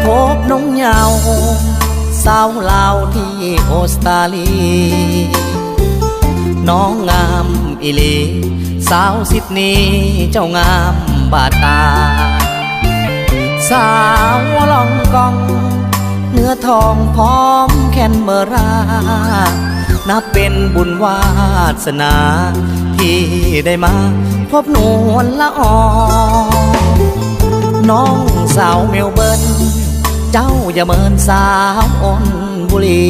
พบน้องเหยาสาวลาวที่ออสเตรเลียน้องงามอิลีสาวซิดนีย์เจ้างามบาดตาสาวลองกองเนื้อทองพร้อมแคนเบอรานับเป็นบุญวาสนาที่ได้มาพบนวลละออน้องสาวเมลเบิร์นเจ้าอย่าเมินสาวอ้นบุรี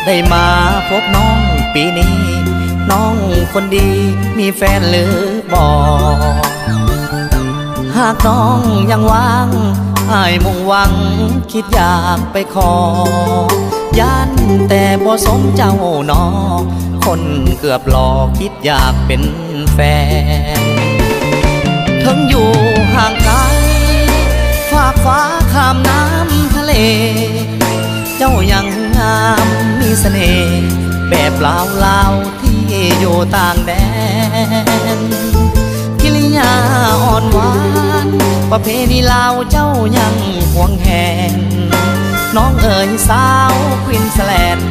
ได้มาพบน้องปีนี้น้องคนดีมีแฟนหรือบ่หากน้องยังว่างอ้ายมุ่งหวังคิดอยากไปขอยันแต่บ่สมเจ้าน้อคนเกือบหลอกคิดอยากเป็นแฟนถึงอยู่ห่างไกลฝากฟ้าข้ามน้ำทะเลเจ้ายังงามมีเสน่ห์แบบลาวที่อยู่ต่างแดนกิริยาอ่อนหวานประเพณีลาวเจ้ายังห่วงแหนน้องเอ๋ยสาวควีนสแลนด์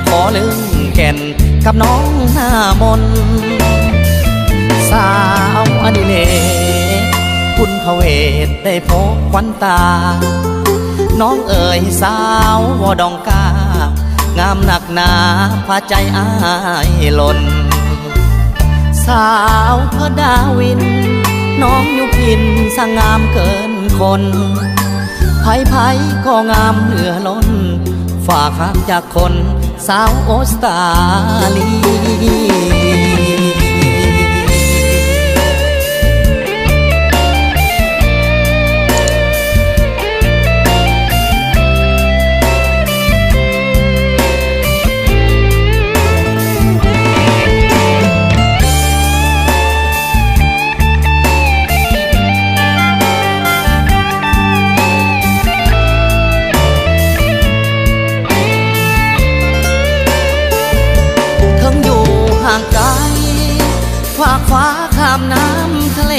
ขอลืมแก่นกับน้องหน้ามนสาวอดิเลกคุณพระเวทได้พบควันตาน้องเอ๋ยสาววอดองกางามหนักหนาพาใจอ้ายหล่นสาวพระดาวินน้องยุพินสง่างามเกินคนไผก็งามเหลือล้นฝากหักจากคนสาวออสเตรเลียห่างไกลฝากฟ้าข้ามน้ำทะเล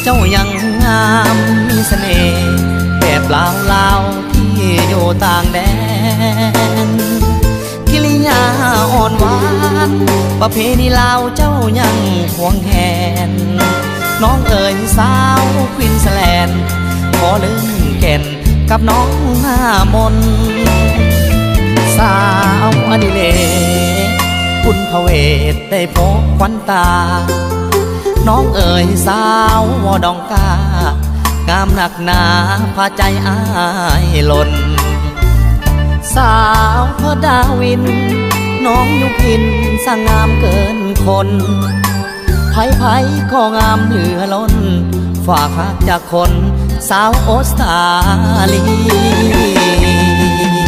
เจ้ายังงามมีเสน่ห์แบบลาวที่อยู่ต่างแดนกิริยาอ่อนหวานประเพณีลาวเจ้ายังห่วงแหนน้องเอ๋ยสาวควีนสแลนด์ขอลืมแก่นกับน้องหน้ามนสาวอดิเลกคุณพระเวทได้พบควันตาน้องเอ๋ยสาววอดองกางามหนักหนาพาใจอ้ายหล่นสาวพระดาวินน้องยุพินสง่างามเกินคนไผก็งามเหลือล้นฝากหักจากคนสาวออสเตรเลีย